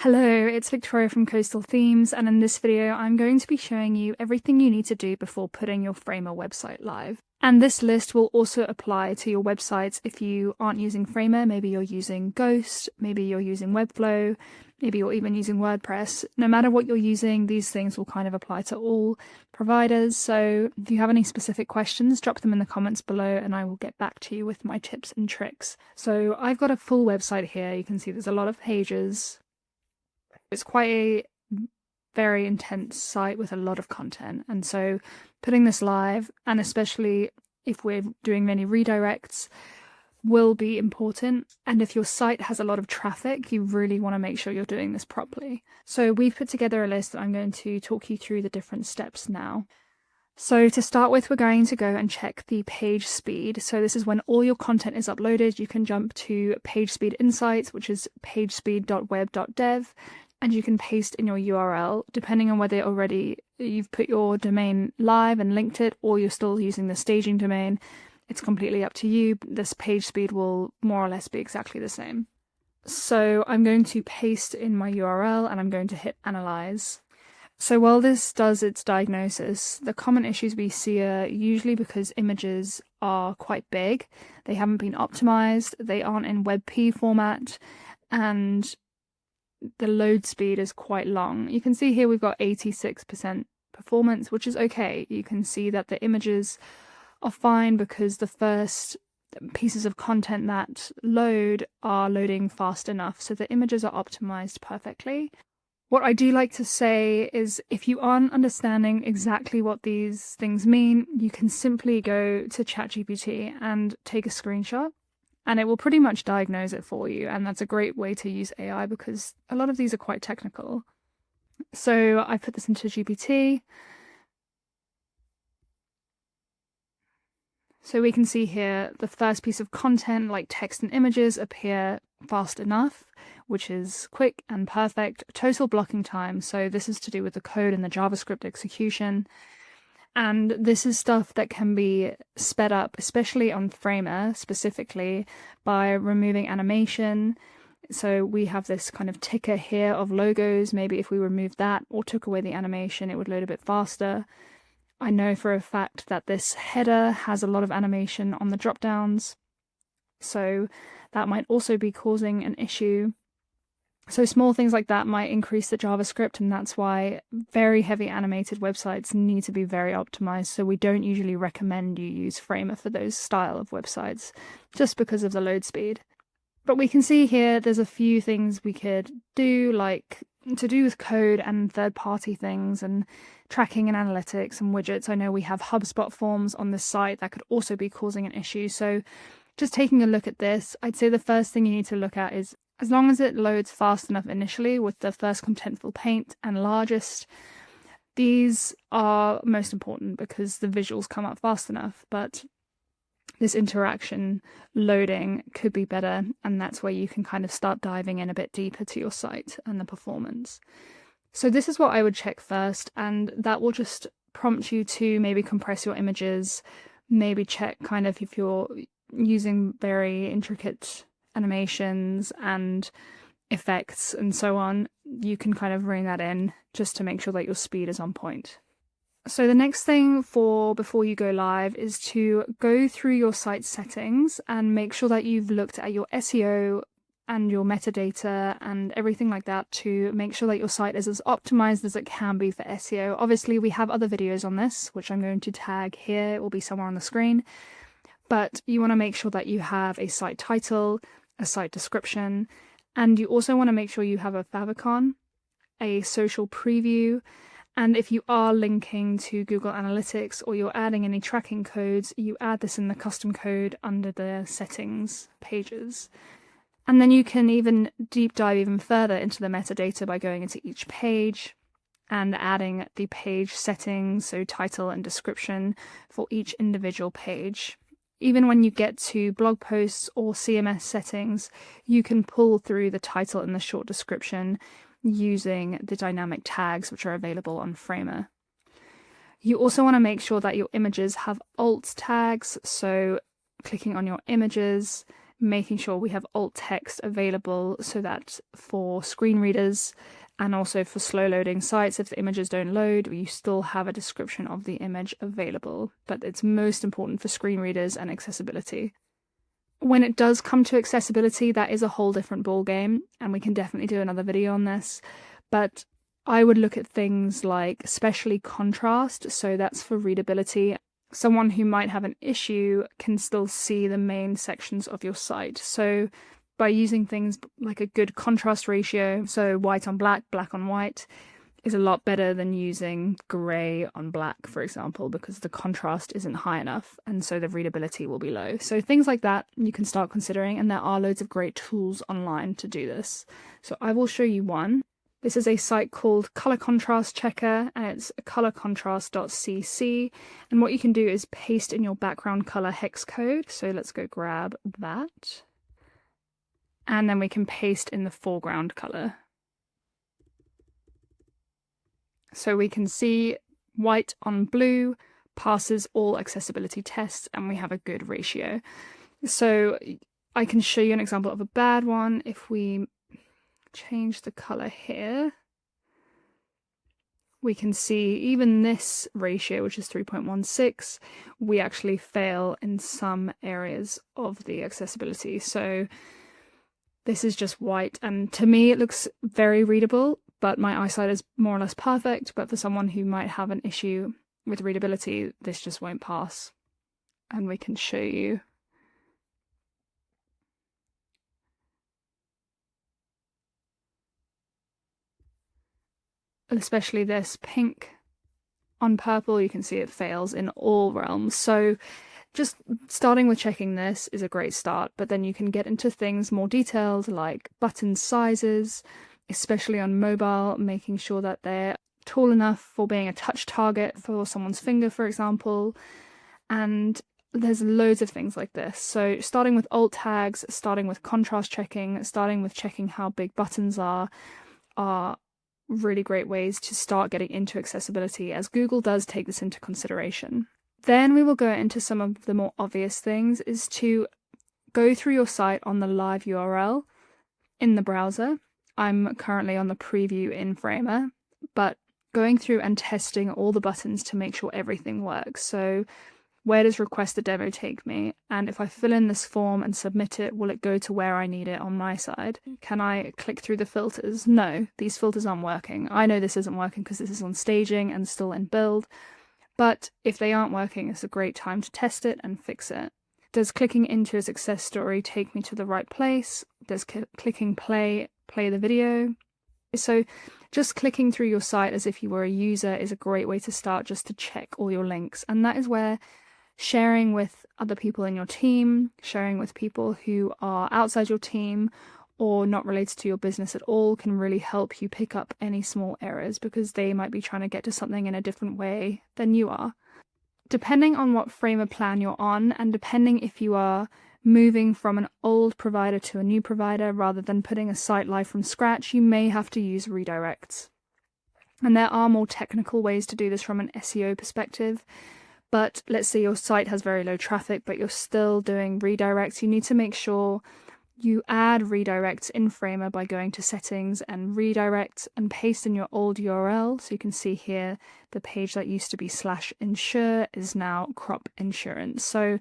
Hello, it's Victoria from Coastal Themes, and in this video I'm going to be showing you everything you need to do before putting your Framer website live. And this list will also apply to your websites if you aren't using Framer. Maybe you're using Ghost, maybe you're using Webflow, maybe you're even using WordPress. No matter what you're using, these things will kind of apply to all providers. So if you have any specific questions, drop them in the comments below and I will get back to you with my tips and tricks. So I've got a full website here. You can see there's a lot of pages. It's quite a very intense site with a lot of content, and so putting this live, and especially if we're doing many redirects, will be important. And if your site has a lot of traffic, you really want to make sure you're doing this properly. So we've put together a list that I'm going to talk you through the different steps now. So to start with, we're going to go and check the page speed. So this is when all your content is uploaded. You can jump to Page Speed Insights, which is pagespeed.web.dev, and you can paste in your URL, depending on whether already you've put your domain live and linked it, or you're still using the staging domain. It's completely up to you. This page speed will more or less be exactly the same. So I'm going to paste in my URL and I'm going to hit Analyze. So while this does its diagnosis, the common issues we see are usually because images are quite big, they haven't been optimized, they aren't in WebP format, and the load speed is quite long. You can see here we've got 86% performance, which is okay. You can see that the images are fine because the first pieces of content that load are loading fast enough, so the images are optimized perfectly. What I do like to say is if you aren't understanding exactly what these things mean, you can simply go to ChatGPT and take a screenshot, and it will pretty much diagnose it for you. And that's a great way to use AI because a lot of these are quite technical. So I put this into GPT. So we can see here the first piece of content like text and images appear fast enough, which is quick and perfect. Total blocking time. So this is to do with the code and the JavaScript execution. And this is stuff that can be sped up, especially on Framer specifically, by removing animation. So we have this kind of ticker here of logos. Maybe if we removed that or took away the animation, it would load a bit faster. I know for a fact that this header has a lot of animation on the drop-downs, so that might also be causing an issue. So small things like that might increase the JavaScript, and that's why very heavy animated websites need to be very optimized. So we don't usually recommend you use Framer for those style of websites, just because of the load speed. But we can see here there's a few things we could do, like to do with code and third-party things and tracking and analytics and widgets. I know we have HubSpot forms on this site that could also be causing an issue. So just taking a look at this, I'd say the first thing you need to look at is, as long as it loads fast enough initially with the first contentful paint and largest, these are most important because the visuals come up fast enough. But this interaction loading could be better, and that's where you can kind of start diving in a bit deeper to your site and the performance. So this is what I would check first, and that will just prompt you to maybe compress your images, maybe check kind of if you're using very intricate animations and effects and so on. You can kind of bring that in just to make sure that your speed is on point. So the next thing before you go live is to go through your site settings and make sure that you've looked at your SEO and your metadata and everything like that to make sure that your site is as optimized as it can be for SEO. Obviously, we have other videos on this, which I'm going to tag here. It will be somewhere on the screen. But you want to make sure that you have a site title, a site description, and you also want to make sure you have a favicon, a social preview, and if you are linking to Google Analytics or you're adding any tracking codes, you add this in the custom code under the settings pages. And then you can even deep dive even further into the metadata by going into each page and adding the page settings, so title and description for each individual page. Even when you get to blog posts or CMS settings, you can pull through the title and the short description using the dynamic tags which are available on Framer. You also want to make sure that your images have alt tags, so clicking on your images, making sure we have alt text available so that for screen readers and also for slow loading sites, if the images don't load, you still have a description of the image available. But it's most important for screen readers and accessibility. When it does come to accessibility, that is a whole different ballgame, and we can definitely do another video on this. But I would look at things like especially contrast, so that's for readability. Someone who might have an issue can still see the main sections of your site. So by using things like a good contrast ratio, so white on black, black on white, is a lot better than using grey on black, for example, because the contrast isn't high enough, and so the readability will be low. So things like that you can start considering, and there are loads of great tools online to do this. So I will show you one. This is a site called Color Contrast Checker, and it's colorcontrast.cc. And what you can do is paste in your background color hex code. So let's go grab that. And then we can paste in the foreground color. So we can see white on blue passes all accessibility tests, and we have a good ratio. So I can show you an example of a bad one. If we change the color here, we can see even this ratio, which is 3.16, we actually fail in some areas of the accessibility. So this is just white, and to me it looks very readable, but my eyesight is more or less perfect. But for someone who might have an issue with readability, this just won't pass. And we can show you. Especially this pink on purple, you can see it fails in all realms. So just starting with checking this is a great start, but then you can get into things more detailed like button sizes, especially on mobile, making sure that they're tall enough for being a touch target for someone's finger, for example. And there's loads of things like this. So starting with alt tags, starting with contrast checking, starting with checking how big buttons are really great ways to start getting into accessibility, as Google does take this into consideration. Then we will go into some of the more obvious things, is to go through your site on the live URL in the browser. I'm currently on the preview in Framer, but going through and testing all the buttons to make sure everything works. So where does request a demo take me? And if I fill in this form and submit it, will it go to where I need it on my side? Can I click through the filters? No, these filters aren't working. I know this isn't working because this is on staging and still in build. But if they aren't working, it's a great time to test it and fix it. Does clicking into a success story take me to the right place? Does clicking play the video? So just clicking through your site as if you were a user is a great way to start, just to check all your links. And that is where sharing with other people in your team, sharing with people who are outside your team or not related to your business at all can really help you pick up any small errors, because they might be trying to get to something in a different way than you are. Depending on what Framer plan you're on, and depending if you are moving from an old provider to a new provider rather than putting a site live from scratch, you may have to use redirects. And there are more technical ways to do this from an SEO perspective. But let's say your site has very low traffic, but you're still doing redirects. You need to make sure you add redirects in Framer by going to settings and redirect and paste in your old URL. So you can see here the page that used to be /insure is now crop insurance. So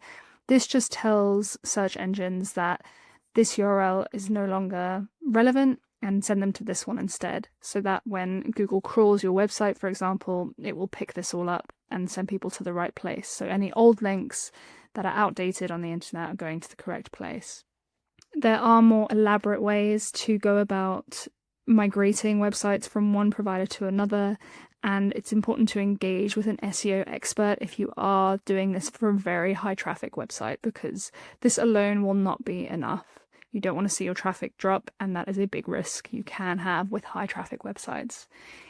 this just tells search engines that this URL is no longer relevant and send them to this one instead, so that when Google crawls your website, for example, it will pick this all up and send people to the right place. So any old links that are outdated on the internet are going to the correct place. There are more elaborate ways to go about migrating websites from one provider to another, and it's important to engage with an SEO expert if you are doing this for a very high traffic website, because this alone will not be enough. You don't want to see your traffic drop, and that is a big risk you can have with high traffic websites.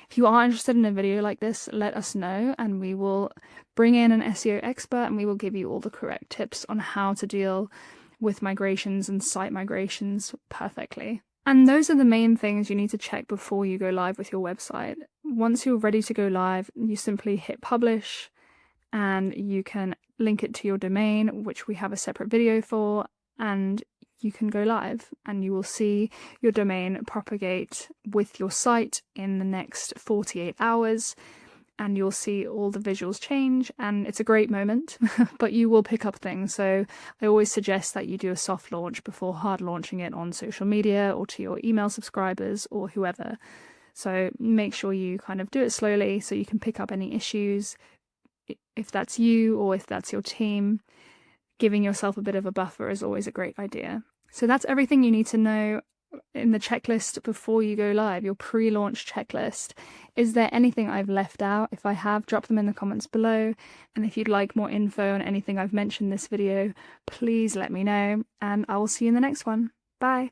If you are interested in a video like this, let us know, and we will bring in an SEO expert and we will give you all the correct tips on how to deal with migrations and site migrations perfectly. And those are the main things you need to check before you go live with your website. Once you're ready to go live, you simply hit publish, and you can link it to your domain, which we have a separate video for, and you can go live, and you will see your domain propagate with your site in the next 48 hours. And you'll see all the visuals change, and it's a great moment, but you will pick up things. So I always suggest that you do a soft launch before hard launching it on social media or to your email subscribers or whoever. So make sure you kind of do it slowly so you can pick up any issues. If that's you or if that's your team, giving yourself a bit of a buffer is always a great idea. So that's everything you need to know in the checklist before you go live, your pre-launch checklist. Is there anything I've left out? If I have, drop them in the comments below. And if you'd like more info on anything I've mentioned in this video, please let me know, and I will see you in the next one. Bye.